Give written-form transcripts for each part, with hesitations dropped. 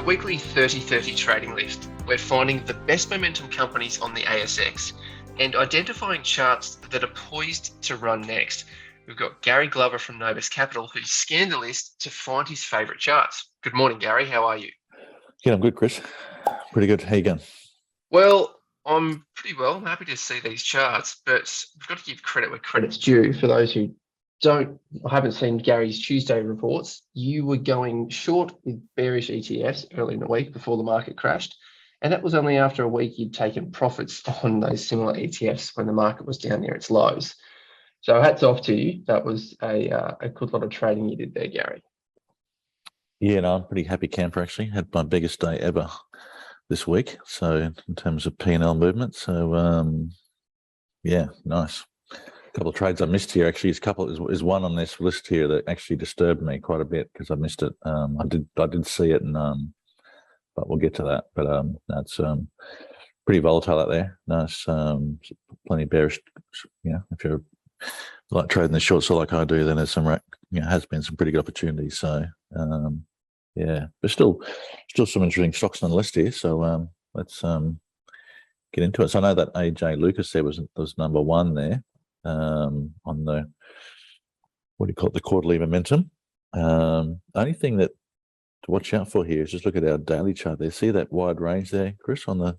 the weekly 30-30 trading list, we're finding the best momentum companies on the ASX and identifying charts that are poised to run next. We've got Gary Glover from Novus Capital, who's scanned the list to find his favourite charts. Good morning, Gary. How are you? Yeah, I'm good, Chris. Pretty good. How you going? Well, I'm pretty well. I'm happy to see these charts, but we've got to give credit where credit's due. For those who haven't seen Gary's Tuesday reports, you were going short with bearish ETFs early in the week before the market crashed. And that was only after a week you'd taken profits on those similar ETFs when the market was down near its lows. So hats off to you. That was a good lot of trading you did there, Gary. Yeah, no, I'm pretty happy camper actually. Had my biggest day ever this week. So in terms of P&L movement. So yeah, nice. A couple of trades I missed here actually. Is one on this list here that actually disturbed me quite a bit because I missed it. I did see it, and but we'll get to that. But that's pretty volatile out there. Nice, plenty bearish. You know, if you're like trading the short, so like I do, then there's some has been some pretty good opportunities. So yeah, but still some interesting stocks on the list here. So let's get into it. So I know that AJ Lucas there was number one there. On the the quarterly momentum. Only thing that to watch out for here is just look at our daily chart there. See that wide range there, Chris, on the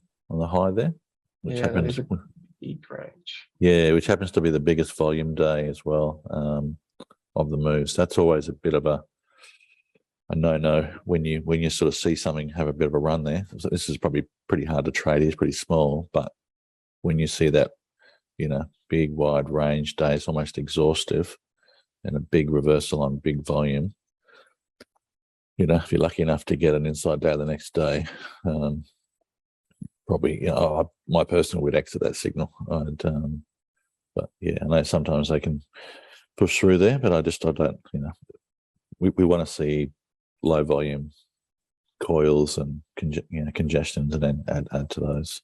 high there, which happens that is a big range. Yeah, which happens to be the biggest volume day as well of the moves. That's always a bit of a no when you sort of see something have a bit of a run there. So this is probably pretty hard to trade. It's pretty small, but when you see that, big wide range day, it's almost exhaustive, and a big reversal on big volume. If you're lucky enough to get an inside day the next day, probably, my personal would exit that signal. But yeah, I know sometimes they can push through there, but I don't. We want to see low volume coils and congestions, and then add to those.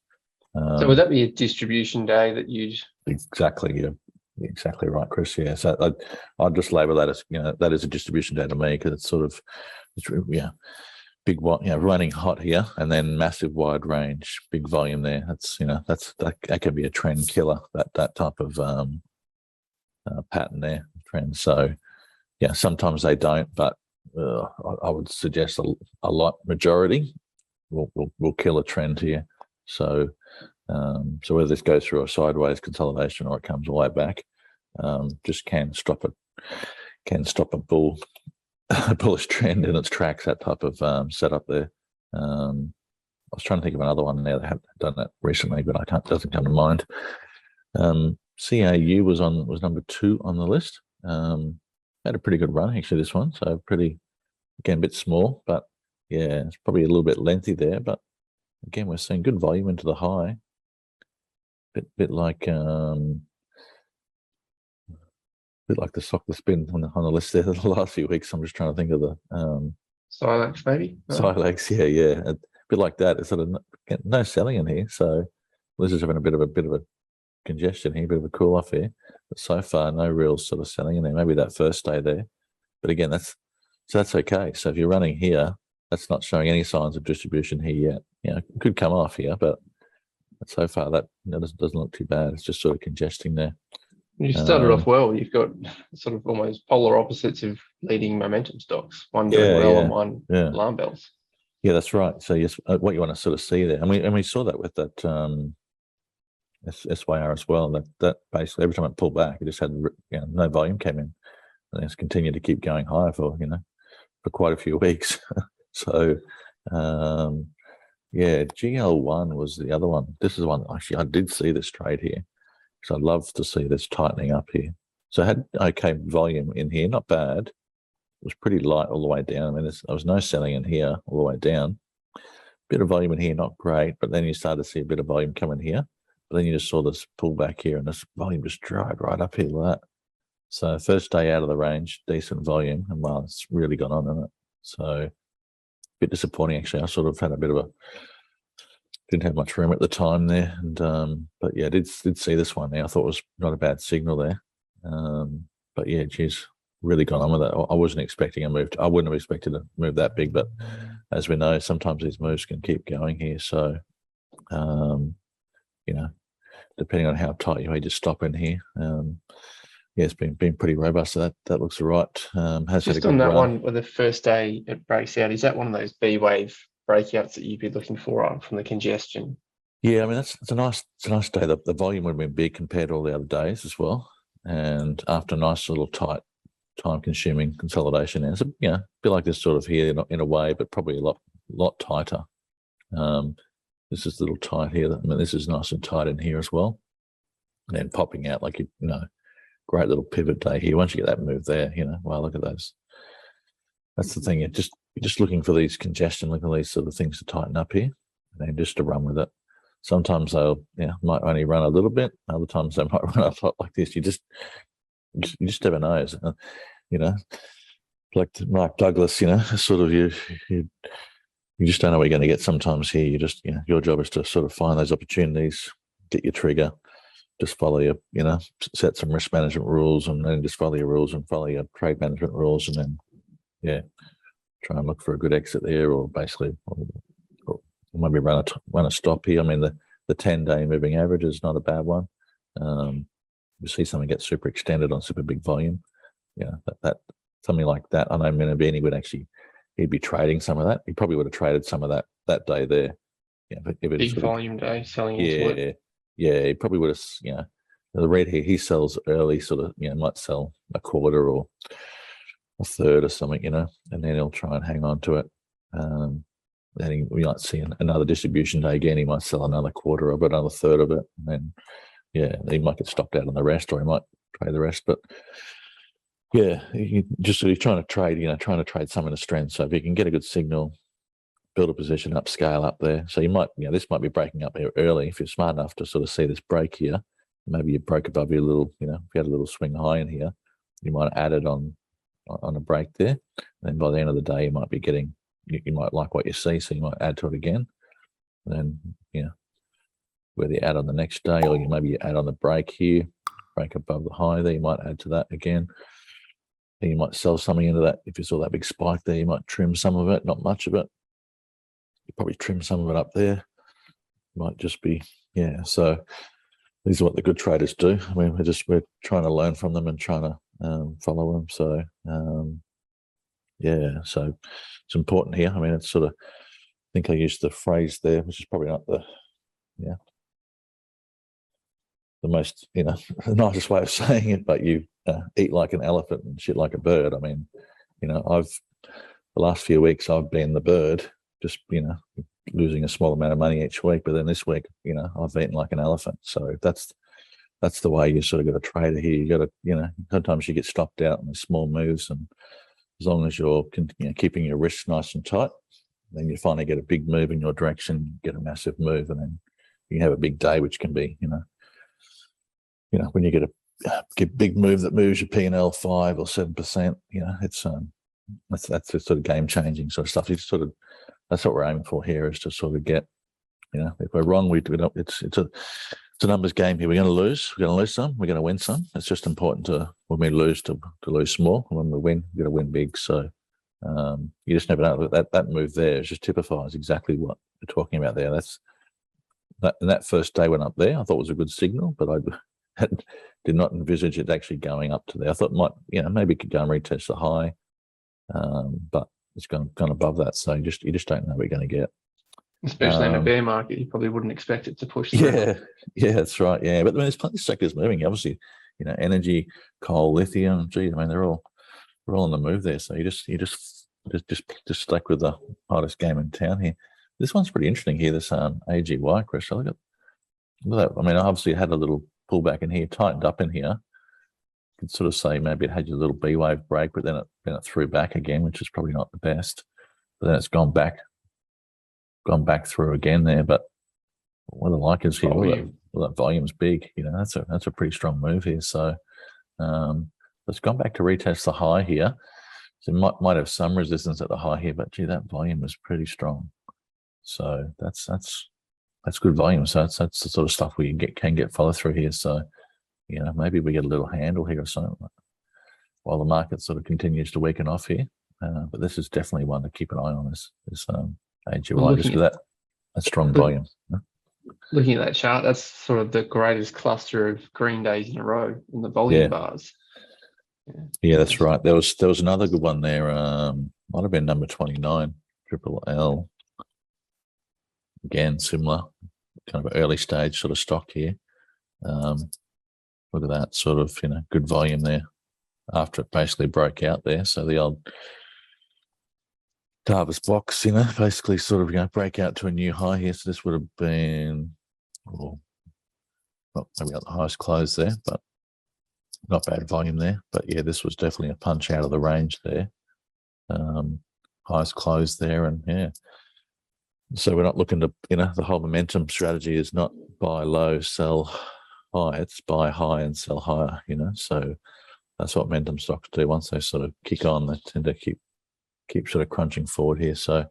So would that be a distribution day that you'd... Exactly, yeah. Exactly right, Chris. Yeah, so I'd just label that as that is a distribution day to me, because it's big, running hot here, and then massive wide range, big volume there. That can be a trend killer. That type of pattern there, trend. So yeah, sometimes they don't, but I would suggest a lot majority will kill a trend here. So whether this goes through a sideways consolidation or it comes all the way back, just can stop a bullish trend in its tracks. That type of setup there. I was trying to think of another one there that have done that recently, but doesn't come to mind. CAU was number 2 on the list. Had a pretty good run actually, this one. So pretty, again, a bit small, but yeah, it's probably a little bit lengthy there. But again, we're seeing good volume into the high. Bit like the stock that's been on the list there the last few weeks. I'm just trying to think of the Silex, maybe. Silex, yeah, a bit like that. It's sort of no selling in here, so this is having a bit of a congestion here, a bit of a cool off here. But so far, no real sort of selling in there. Maybe that first day there, but again, that's okay. So if you're running here, that's not showing any signs of distribution here yet. It could come off here, but so far that doesn't look too bad. It's just sort of congesting there. You started off well. You've got sort of almost polar opposites of leading momentum stocks. One doing well and one alarm bells. Yeah, that's right. So yes, what you want to sort of see there, and we saw that with that SYR as well. That basically every time it pulled back, it just had no volume came in, and it's continued to keep going higher for quite a few weeks. So yeah, GL1 was the other one. This is one actually I did see this trade here, because I'd love to see this tightening up here. So I had okay volume in here, not bad. It was pretty light all the way down. I mean, there was no selling in here all the way down. Bit of volume in here, not great, but then you started to see a bit of volume coming here. But then you just saw this pullback here, and this volume just dried right up here like that. So first day out of the range, decent volume, and well, it's really gone on in it. So a bit disappointing actually. I sort of had a bit of didn't have much room at the time there, and but yeah, did see this one there. I thought it was not a bad signal there, but yeah, geez, really gone on with that. I wasn't expecting a move. I wouldn't have expected a move that big, but as we know, sometimes these moves can keep going here. So, you know, depending on how tight you may just stop in here. Yeah, it's been pretty robust. So that looks all right. Has had a Just good on that run. one, where the first day it breaks out, is that one of those B wave breakouts that you'd be looking for on from the congestion? Yeah, I mean it's a nice day. The volume would have been big compared to all the other days as well. And after a nice little tight, time-consuming consolidation, and it's a bit like this sort of here in a way, but probably a lot tighter. This is a little tight here. I mean, this is nice and tight in here as well. And then popping out like great little pivot day here. Once you get that move there, wow, look at those. That's the thing. You're just looking for these congestion, looking at these sort of things to tighten up here, and then just to run with it. Sometimes they'll might only run a little bit. Other times they might run a lot like this. You just never know. Like Mark Douglas, sort of you just don't know what you're going to get sometimes here. You just your job is to sort of find those opportunities, get your trigger, just follow your set some risk management rules, and then just follow your rules and follow your trade management rules, and then try and look for a good exit there, or basically or maybe run a stop here. I mean the 10-day moving average is not a bad one. You see something get super extended on super big volume. That something like that. I know Minervini he'd be trading some of that. He probably would have traded some of that day there. If it Big volume day selling into it. Yeah, he probably would have. The red here, he sells early, sort of. Might sell a quarter or a third or something, and then he'll try and hang on to it. Then we might see another distribution day again. He might sell another quarter of it, another third of it, and then he might get stopped out on the rest, or he might trade the rest. But he's trying to trade some of the strength. So if you can get a good signal, build a position up, scale up there. So you might, this might be breaking up here early. If you're smart enough to sort of see this break here, maybe you broke above your little, if you had a little swing high in here, you might add it on a break there. And then by the end of the day, you might be getting, you might like what you see, so you might add to it again. And then, whether you add on the next day, or maybe you add on the break here, break above the high there, you might add to that again. Then you might sell something into that. If you saw that big spike there, you might trim some of it, not much of it. You probably trim some of it up there. Might just be, so these are what the good traders do. I mean, we're trying to learn from them and trying to follow them. So, so it's important here. I mean, it's sort of, I think I used the phrase there, which is probably not the most, the nicest way of saying it, but you eat like an elephant and shit like a bird. I mean, the last few weeks I've been the bird, just, losing a small amount of money each week. But then this week, I've eaten like an elephant. So that's the way you sort of got a trader here. You got to, sometimes you get stopped out in these small moves, and as long as you're keeping your wrists nice and tight, then you finally get a big move in your direction, get a massive move, and then you have a big day, which can be, when you get a big move that moves your P&L 5 or 7%, it's that's the sort of game changing sort of stuff. You sort of, that's what we're aiming for here, is to sort of get, if we're wrong, we don't. It's a numbers game here. We're going to lose. We're going to lose some. We're going to win some. It's just important to, when we lose, to lose small. When we win, we're going to win big. So you just never know. That move there just typifies exactly what we're talking about there. That first day went up there. I thought was a good signal, but I did not envisage it actually going up to there. I thought maybe it could go and retest the high, but it's gone above that. So you just don't know what you're going to get. Especially in a bear market, you probably wouldn't expect it to push through. Yeah, that's right. Yeah, but there's plenty of sectors moving. Obviously, energy, coal, lithium. Gee, I mean, they're all on the move there. So you just stuck with the hottest game in town here. This one's pretty interesting here. This AGY, Chris. Look at that. I mean, obviously it had a little pullback in here, tightened up in here. You could sort of say maybe it had your little B wave break, but then it threw back again, which is probably not the best. But then it's gone back through again there. But what I like is here, that volume's big. That's a pretty strong move here. So it's gone back to retest the high here. So it might have some resistance at the high here, but gee, that volume is pretty strong. So that's good volume. So that's the sort of stuff we can get follow through here. So maybe we get a little handle here or something while the market sort of continues to weaken off here. but this is definitely one to keep an eye on. This AGY, Well, just for that strong look- volume. looking at that chart, that's sort of the greatest cluster of green days in a row in the volume Yeah. bars. Yeah, that's right. There was another good one there. Might have been number 29, Triple L. Again, similar kind of early stage sort of stock here. Look at that sort of, good volume there after it basically broke out there. So the old Davis box, basically sort of, break out to a new high here. So this would have been, well, maybe not the highest close there, but not bad volume there. But yeah, this was definitely a punch out of the range there. Highest close there, and yeah. So we're not looking to, the whole momentum strategy is not buy low, sell high. It's buy high and sell higher, So that's what momentum stocks do. Once they sort of kick on, they tend to keep sort of crunching forward here. So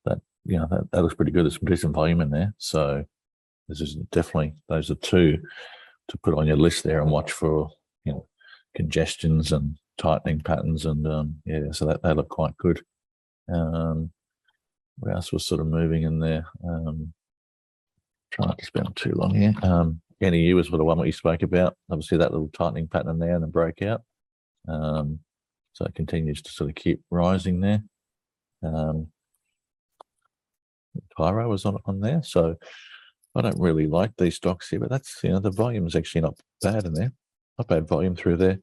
that, that looks pretty good. There's some decent volume in there. So this is definitely, those are two to put on your list there and watch for, congestions and tightening patterns. And yeah, so that they look quite good. What else was sort of moving in there? Try not to spend too long here. NEU was the one that you spoke about. Obviously, that little tightening pattern there and the breakout. So it continues to sort of keep rising there. Tyro was on there. So I don't really like these stocks here, but that's, the volume is actually not bad in there. Not bad volume through there.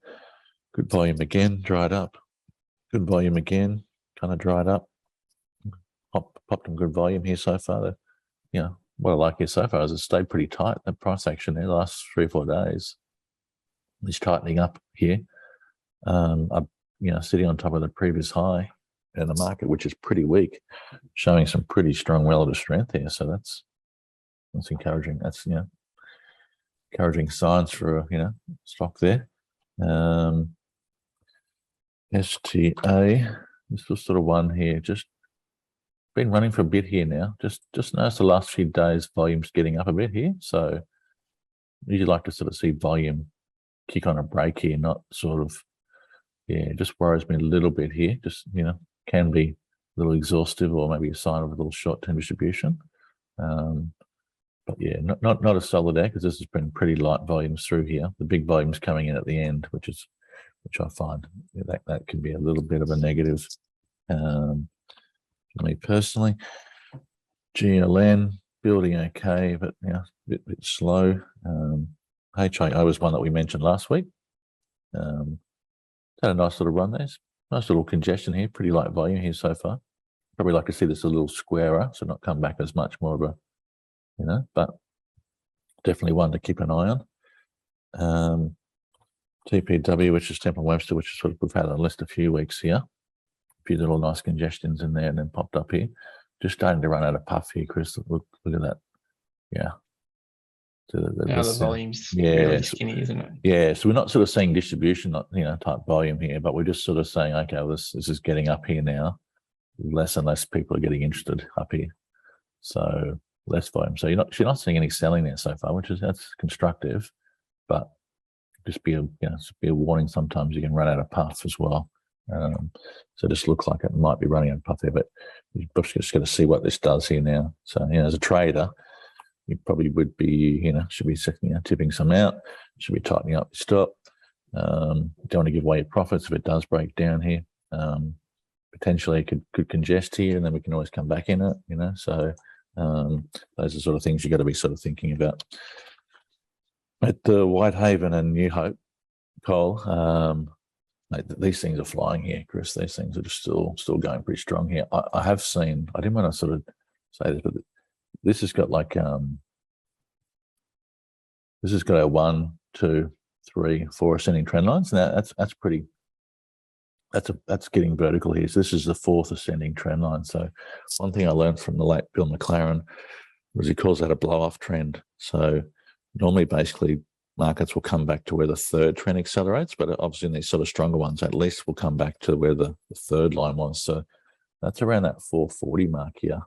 Good volume again, dried up. Good volume again, kind of dried up. Popped some good volume here so far. What I like here so far is it stayed pretty tight. The price action there the last 3 or 4 days is tightening up here. Sitting on top of the previous high in the market, which is pretty weak, showing some pretty strong relative strength here. So that's encouraging. That's encouraging signs for stock there. STA, this was sort of one here, just been running for a bit here now. Just noticed the last few days volume's getting up a bit here. So usually like to sort of see volume kick on a break here, not sort of, just worries me a little bit here. Just, can be a little exhaustive or maybe a sign of a little short-term distribution. But yeah, not a solid there because this has been pretty light volumes through here. The big volumes coming in at the end, which I find that can be a little bit of a negative. For me personally, GLN building okay, but a bit slow. HIO was one that we mentioned last week. Had a nice little run there. Nice little congestion here, pretty light volume here so far. Probably like to see this a little squarer, so not come back as much more of a, but definitely one to keep an eye on. TPW, which is Temple Webster, which is sort of we've had on a list a few weeks here. A few little nice congestions in there and then popped up here. Just starting to run out of puff here, Chris. Look at that. Yeah. So the volume's yeah, really skinny, isn't it? Yeah. So we're not sort of seeing distribution, not type volume here, but we're just sort of saying, okay, well, this is getting up here now. Less and less people are getting interested up here. So less volume. So you're not seeing any selling there so far, that's constructive, but just be a warning. Sometimes you can run out of puff as well. So just looks like it might be running out of puff there, but you're just going to see what this does here now. So as a trader, you probably would be should be tipping some out, should be tightening up your stop. Don't want to give away your profits if it does break down here. Potentially it could congest here, and then we can always come back in it. So those are sort of things you got to be sort of thinking about. At the Whitehaven and New Hope coal, these things are flying here, Chris. These things are just still going pretty strong here. I have seen. I didn't want to sort of say this, but this has got like this has got a 1, 2, 3, 4 ascending trend lines. Now that's pretty. That's getting vertical here. So this is the 4th ascending trend line. So one thing I learned from the late Bill McLaren was he calls that a blow-off trend. So normally, basically, markets will come back to where the 3rd trend accelerates, but obviously in these sort of stronger ones, at least will come back to where the 3rd line was. So that's around that 440 mark here.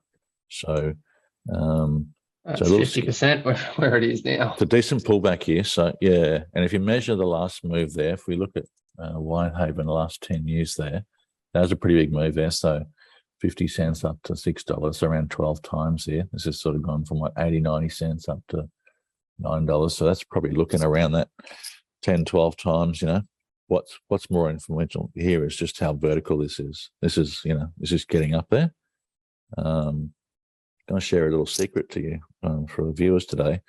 So that's 50% where it is now. It's a decent pullback here. So yeah, and if you measure the last move there, if we look at Whitehaven the last 10 years there, that was a pretty big move there. So 50 cents up to $6, around 12 times there. This has sort of gone from what 80, 90 cents up to $9. So that's probably looking around that 10, 12 times, What's more influential here is just how vertical this is. This is getting up there. Going to share a little secret to you for the viewers today.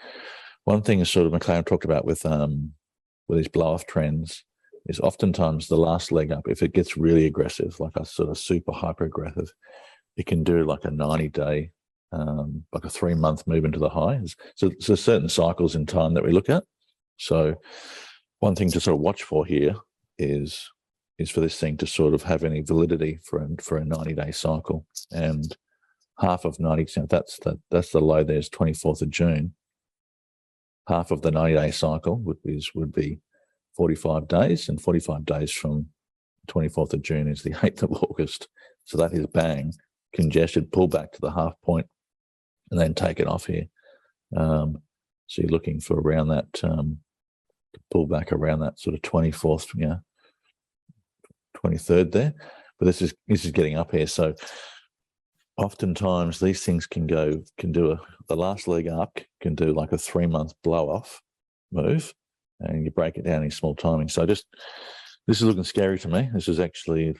One thing is sort of McLaren talked about with these blow-off trends is oftentimes the last leg up, if it gets really aggressive, like a sort of super hyper aggressive, it can do like a 90-day, like a 3-month move into the high. So certain cycles in time that we look at. So one thing to sort of watch for here is for this thing to sort of have any validity for a 90-day cycle. And half of 90%, that's the low there's 24th of June. Half of the 90-day cycle would be 45 days, and 45 days from 24th of June is the 8th of August. So that is bang, congested, pull back to the half point, and then take it off here. So you're looking for around that, to pull back around that sort of 24th, 23rd there. But this is getting up here. So oftentimes these things can do the last leg up can do like a 3-month blow off move, and you break it down in small timing. So this is looking scary to me. This is actually,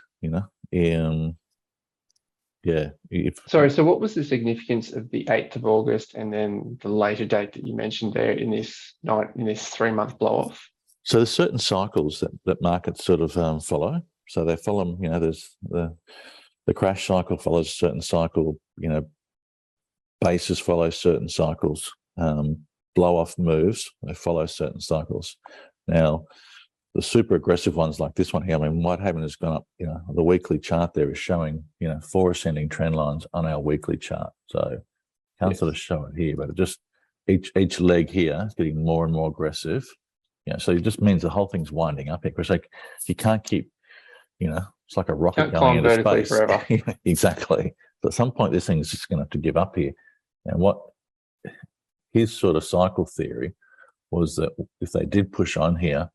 Sorry, so what was the significance of the 8th of August and then the later date that you mentioned there in this 3-month blow off? So there's certain cycles that markets sort of follow. So they follow, there's the crash cycle follows a certain cycle, bases follow certain cycles, blow-off moves, they follow certain cycles. Now, the super aggressive ones like this one here, Whitehaven has gone up, the weekly chart there is showing, 4 ascending trend lines on our weekly chart. So can't sort of show it here, but it just, each leg here is getting more and more aggressive. So it just means the whole thing's winding up here, because like you can't keep, it's like a rocket going into space. Forever. Exactly. So at some point, this thing is just going to have to give up here. And what his sort of cycle theory was that if they did push on here,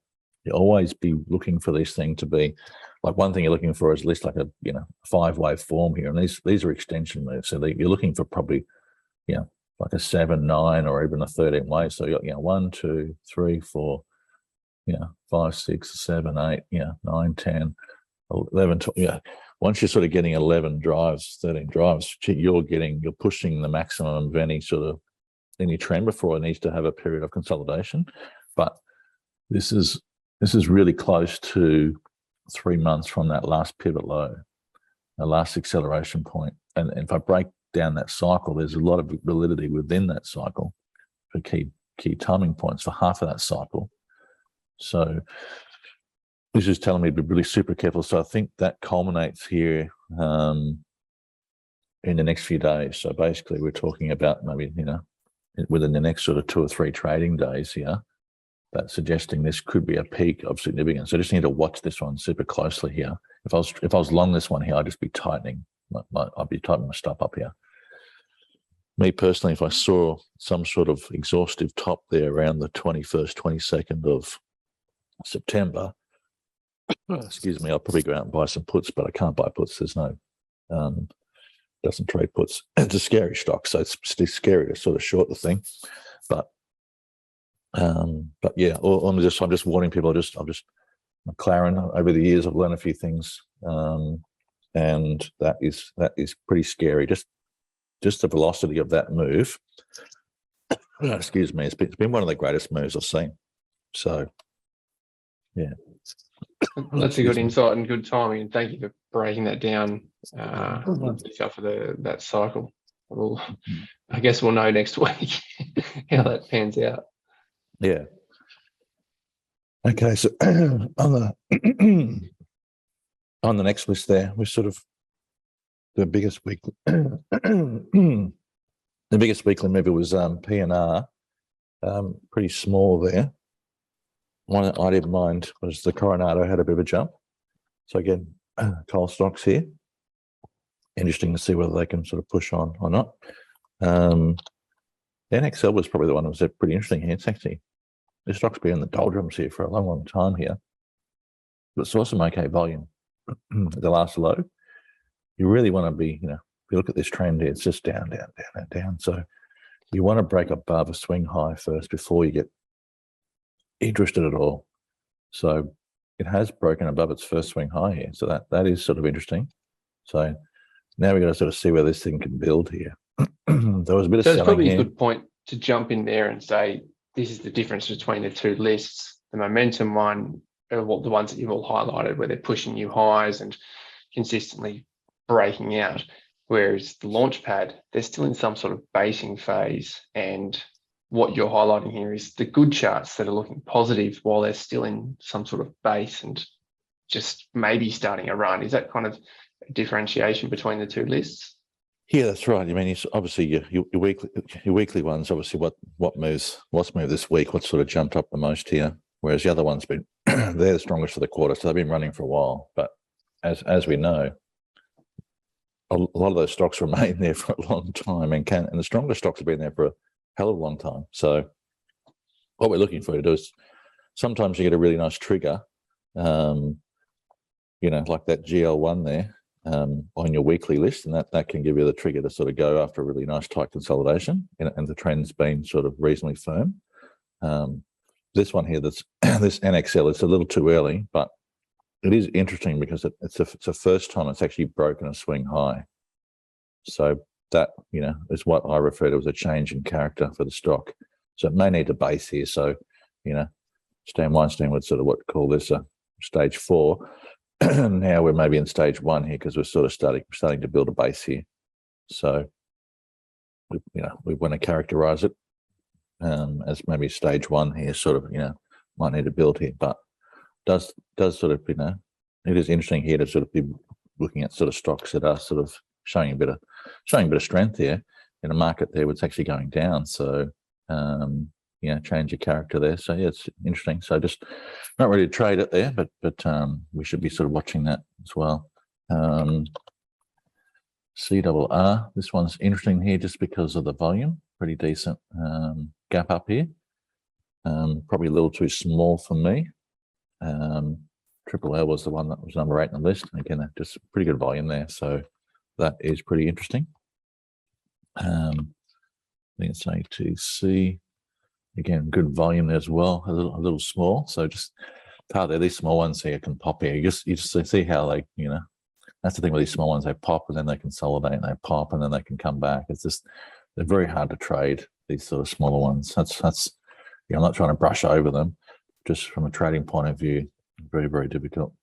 you always be looking for this thing to be like, one thing you're looking for is at least like a 5-wave form here, and these are extension moves. So you're looking for probably like a 7, 9, or even a 13 wave. So you got 1, 2, 3, 4, 5, 6, 7, 8, 9, 10. 11, once you're sort of getting 11 drives, 13 drives, you're pushing the maximum of any trend before it needs to have a period of consolidation. But this is really close to 3 months from that last pivot low, the last acceleration point. And if I break down that cycle, there's a lot of validity within that cycle for key timing points for half of that cycle. So this is telling me to be really super careful. So I think that culminates here in the next few days. So basically we're talking about maybe, within the next sort of 2 or 3 trading days here, that's suggesting this could be a peak of significance. So I just need to watch this one super closely here. If I was long this one here, I'd just be tightening. I'd be tightening my stop up here. Me personally, if I saw some sort of exhaustive top there around the 21st, 22nd of September, excuse me, I'll probably go out and buy some puts, but I can't buy puts. There's no, doesn't trade puts. It's a scary stock, so it's scary to sort of short the thing. But yeah, I'm just warning people. McLaren, over the years, I've learned a few things, and that is pretty scary. Just the velocity of that move. Excuse me, it's been one of the greatest moves I've seen. So, yeah. That's a good insight and good timing, and thank you for breaking that down for that cycle. I guess we'll know next week how that pans out. Yeah. Okay, so on the next list there, we're sort of the biggest weekly the biggest weekly move was P&R, pretty small there. One I didn't mind was the Coronado had a bit of a jump. So again, coal stocks here. Interesting to see whether they can sort of push on or not. NXL was probably the one that was pretty interesting here. It's actually, this stock's been in the doldrums here for a long, long time here. But it's also okay volume. the last low, you really want to be, if you look at this trend here, it's just down, down, down, and down. So you want to break above a swing high first before you get interested at all. So it has broken above its first swing high here. So that is sort of interesting. So now we've got to sort of see where this thing can build here. There was a bit of So it's selling probably here. a good point to jump in there and say, this is the difference between the two lists. The momentum one are what the ones that you've all highlighted, where they're pushing new highs and consistently breaking out. Whereas the Launchpad, they're still in some sort of basing phase. And what you're highlighting here is the good charts that are looking positive while they're still in some sort of base and just maybe starting a run. Is that kind of a differentiation between the two lists? Yeah, that's right. I mean, it's obviously your weekly ones. Obviously, what's moved this week? What sort of jumped up the most here? Whereas the other ones been they're the strongest for the quarter, so they've been running for a while. But as we know, a lot of those stocks remain there for a long time, and the stronger stocks have been there for a hell of a long time. So what we're looking for to do is sometimes you get a really nice trigger, like that GL1 there. On your weekly list, and that can give you the trigger to sort of go after a really nice tight consolidation, and the trend's been sort of reasonably firm. This one here, this NXL, it's a little too early, but it is interesting because it's the first time it's actually broken a swing high. So that, is what I refer to as a change in character for the stock. So it may need a base here. So, Stan Weinstein would sort of call this a stage 4. Now we're maybe in stage 1 here because we're sort of starting to build a base here. So, we want to characterize it as maybe stage 1 here, sort of, might need to build here, but does sort of, it is interesting here to sort of be looking at sort of stocks that are sort of showing a bit of strength here in a market there what's actually going down. So, change your character there. So yeah, it's interesting. So just not ready to trade it there, but we should be sort of watching that as well. CRR, this one's interesting here just because of the volume. Pretty decent gap up here. Probably a little too small for me. Triple L was the one that was number 8 on the list. And again, just pretty good volume there. So that is pretty interesting. I think it's A2C. Again, good volume there as well. A little small. So just part there, these small ones here can pop here. You just see how they, that's the thing with these small ones. They pop and then they consolidate, and they pop and then they can come back. It's just they're very hard to trade, these sort of smaller ones. That's I'm not trying to brush over them. Just from a trading point of view, very, very difficult.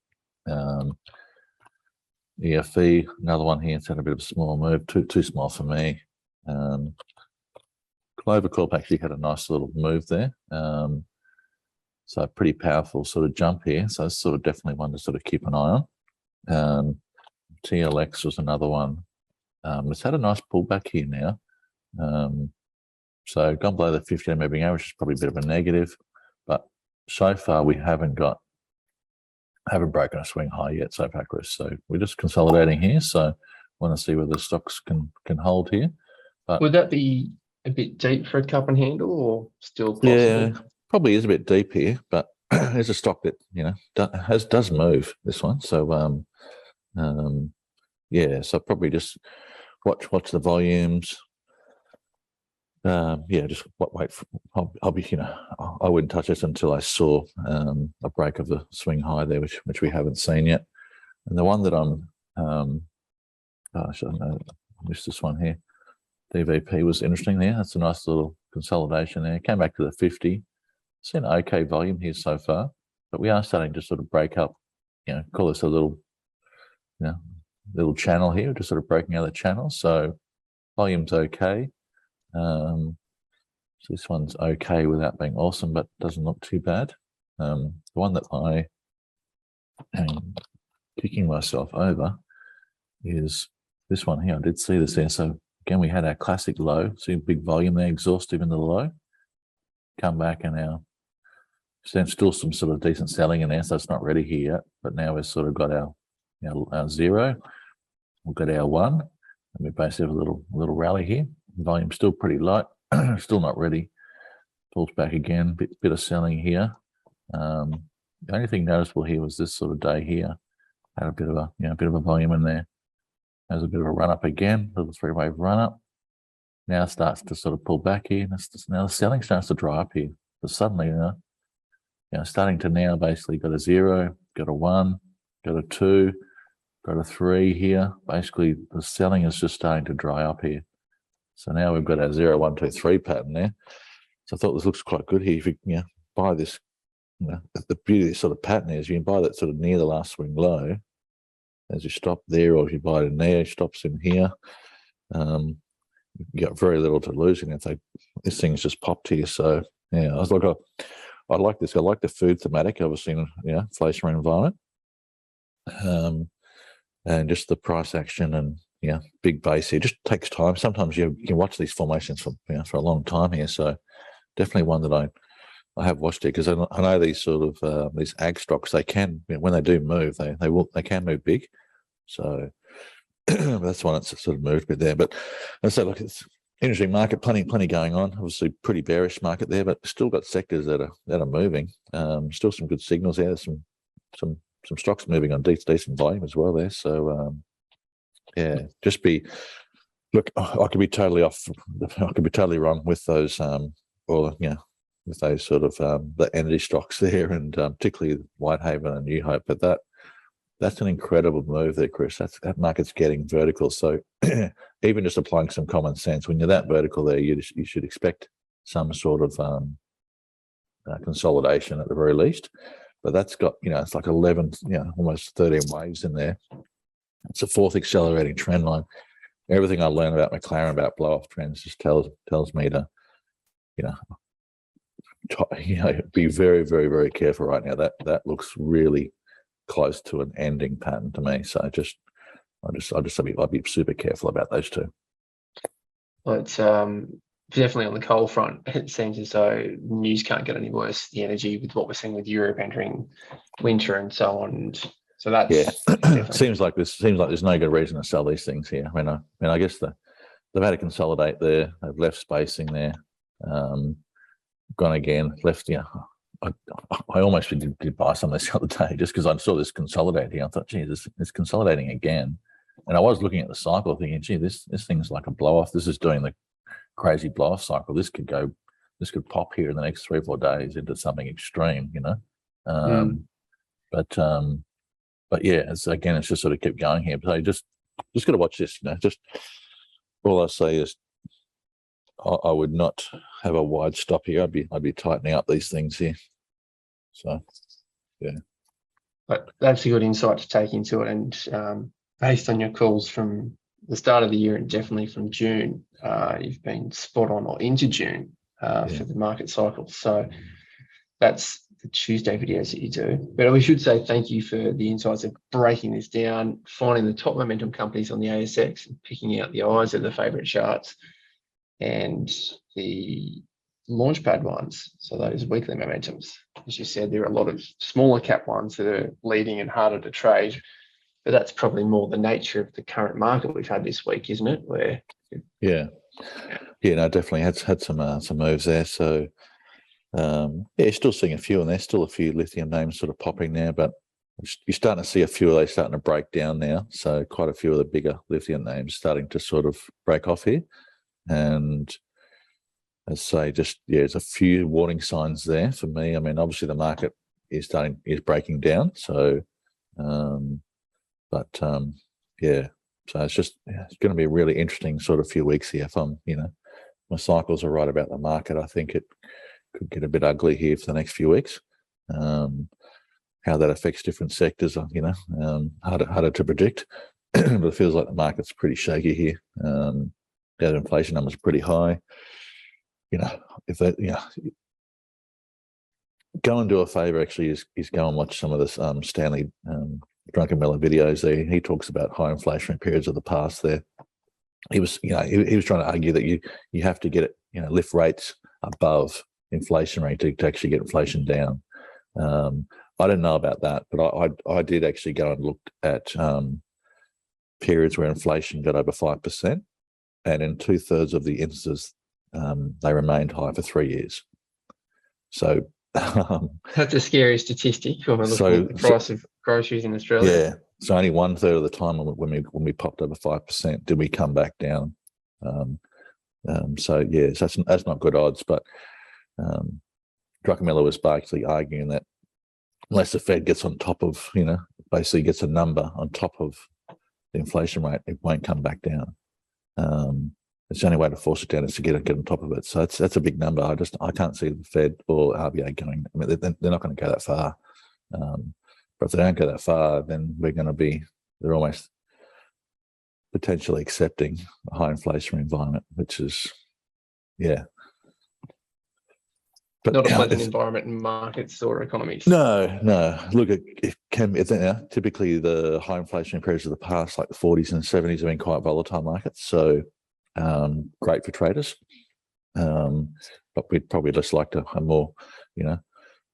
EFE, another one here. It's had a bit of a small move, too small for me. Clover Corp actually had a nice little move there. So pretty powerful sort of jump here. So it's sort of definitely one to sort of keep an eye on. TLX was another one. It's had a nice pullback here now. So gone below the 50-day moving average is probably a bit of a negative, but so far we haven't broken a swing high yet so far, Chris. So we're just consolidating here. So want to see whether the stocks can hold here. But would that be a bit deep for a cup and handle, or still possible? Yeah, probably is a bit deep here, but there's a stock that does move, this one. So so probably just watch the volumes. Just wait for. I'll be, I wouldn't touch this until I saw a break of the swing high there, which we haven't seen yet. And the one that I'm, I missed this one here. DVP was interesting there. That's a nice little consolidation there. Came back to the 50. Seen okay volume here so far, but we are starting to sort of break up. Call this a little, little channel here, just sort of breaking out the channel. So volume's okay. So this one's okay without being awesome, but doesn't look too bad. The one that I am kicking myself over is this one here. I did see this there. So again, we had our classic low. See big volume there, exhaustive in the low. Come back and now still some sort of decent selling in there, so it's not ready here yet. But now we've sort of got our 0. We've got our 1, and we basically have a little rally here. Volume still pretty light, still not ready. Pulls back again, bit of selling here. The only thing noticeable here was this sort of day here. had a bit of a volume in there. There's a bit of a run up again, little three-wave run up. Now starts to sort of pull back here. Now the selling starts to dry up here. But suddenly, starting to now basically got a 0, got a 1, got a 2, got a 3 here. Basically, the selling is just starting to dry up here. So now we've got our 0, 1, 2, 3 pattern there. So I thought this looks quite good here. If you buy this, the beauty of this sort of pattern is you can buy that sort of near the last swing low as you stop there, or if you buy it in there, stops in here. You got very little to lose, and this thing's just popped here. So yeah, I was like, I like this. I like the food thematic, obviously, in inflationary environment, and just the price action and big base here. Just takes time. Sometimes you can watch these formations for a long time here. So definitely one that I have watched it, because I know these sort of these ag stocks, they can, when they do move, they can move big. So that's one that's sort of moved a bit there. But as I say, look, it's interesting market, plenty going on. Obviously, pretty bearish market there, but still got sectors that are moving. Still some good signals there. Some stocks moving on decent volume as well there. So I could be totally off. I could be totally wrong with those with those sort of the energy stocks there, and particularly Whitehaven and New Hope. But that's an incredible move there, Chris. That market's getting vertical. So even just applying some common sense, when you're that vertical there, you should expect some sort of consolidation at the very least. But that's got, it's like 11, almost 13 waves in there. It's a fourth accelerating trend line. Everything I learned about McLaren, about blow-off trends, just tells me to, be very, very, very careful right now. That looks really close to an ending pattern to me. So I'd be super careful about those two. Well, it's definitely on the coal front. It seems as though news can't get any worse. The energy with what we're seeing with Europe entering winter and so on. And so that's seems like there's no good reason to sell these things here. I guess they've had to consolidate there. They've left spacing there. Gone again, left. I almost did buy some of this the other day just because I saw this consolidate here. I thought, gee, it's consolidating again. And I was looking at the cycle thinking, gee, this thing's like a blow off. This is doing the crazy blow off cycle. This could pop here in the next 3 or 4 days into something extreme, But yeah, it's just sort of kept going here. So just got to watch this, just all I say is I would not have a wide stop here. I'd be tightening up these things here. So, yeah. But that's a good insight to take into it. And based on your calls from the start of the year and definitely from June, you've been spot on, or into June for the market cycle. So that's the Tuesday videos that you do. But we should say thank you for the insights of breaking this down, finding the top momentum companies on the ASX and picking out the eyes of the favorite charts and the launchpad ones. So those weekly momentums, as you said, there are a lot of smaller cap ones that are leading and harder to trade, but that's probably more the nature of the current market we've had this week, isn't it? Definitely had some moves there. So still seeing a few, and there's still a few lithium names sort of popping there, but you're starting to see a few of those starting to break down now. So quite a few of the bigger lithium names starting to sort of break off here. And as I say, there's a few warning signs there for me. I mean, obviously the market is breaking down. So, so it's going to be a really interesting sort of few weeks here. If my cycles are right about the market, I think it could get a bit ugly here for the next few weeks. How that affects different sectors, harder to predict. But it feels like the market's pretty shaky here. That inflation number's pretty high. If they, go and do a favor. Actually, is go and watch some of this Stanley Druckenmiller videos. There, he talks about high inflationary periods of the past. There, he was trying to argue that you have to get it, lift rates above inflationary to actually get inflation down. I didn't know about that, but I did actually go and look at periods where inflation got over 5%. And in 2/3 of the instances, they remained high for 3 years. So that's a scary statistic when we're looking at the price of groceries in Australia. Yeah. So only 1/3 of the time when we popped over 5% did we come back down. So yeah, so that's not good odds. But Druckenmiller was basically arguing that unless the Fed gets on top of, basically gets a number on top of the inflation rate, it won't come back down. It's the only way to force it down is to get on top of it. So that's a big number. I can't see the Fed or RBA going. I mean, they're not going to go that far. But if they don't go that far, then they're almost potentially accepting a high inflationary environment, which is, yeah. But Not a pleasant environment in markets or economies. No. Look, typically the high inflationary periods of the past, like the 40s and 70s, have been quite volatile markets. So great for traders. But we'd probably just like to have more,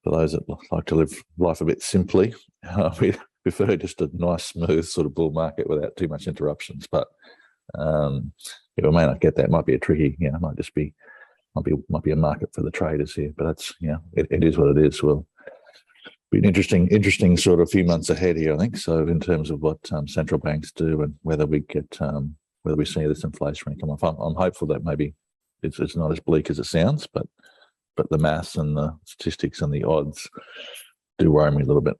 for those that like to live life a bit simply, we prefer just a nice, smooth sort of bull market without too much interruptions. But we may not get that. It might be a tricky, might just be, might be a market for the traders here. But that's, it is what it is. Well, be an interesting sort of few months ahead here, I think. So in terms of what central banks do and whether we see this inflation come off, I'm hopeful that maybe it's not as bleak as it sounds, but the maths and the statistics and the odds do worry me a little bit.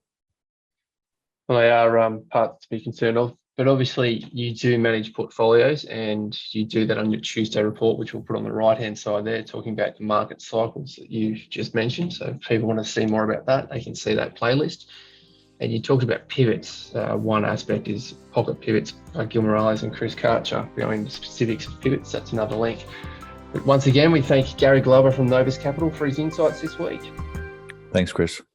Well, they are parts to be concerned of, but obviously you do manage portfolios and you do that on your Tuesday report, which we'll put on the right-hand side there, talking about the market cycles that you just mentioned. So if people want to see more about that, they can see that playlist. And you talked about pivots. One aspect is pocket pivots by Gil Morales and Chris Karcher. Going into specifics of pivots, that's another link. But once again, we thank Gary Glover from Novus Capital for his insights this week. Thanks, Chris.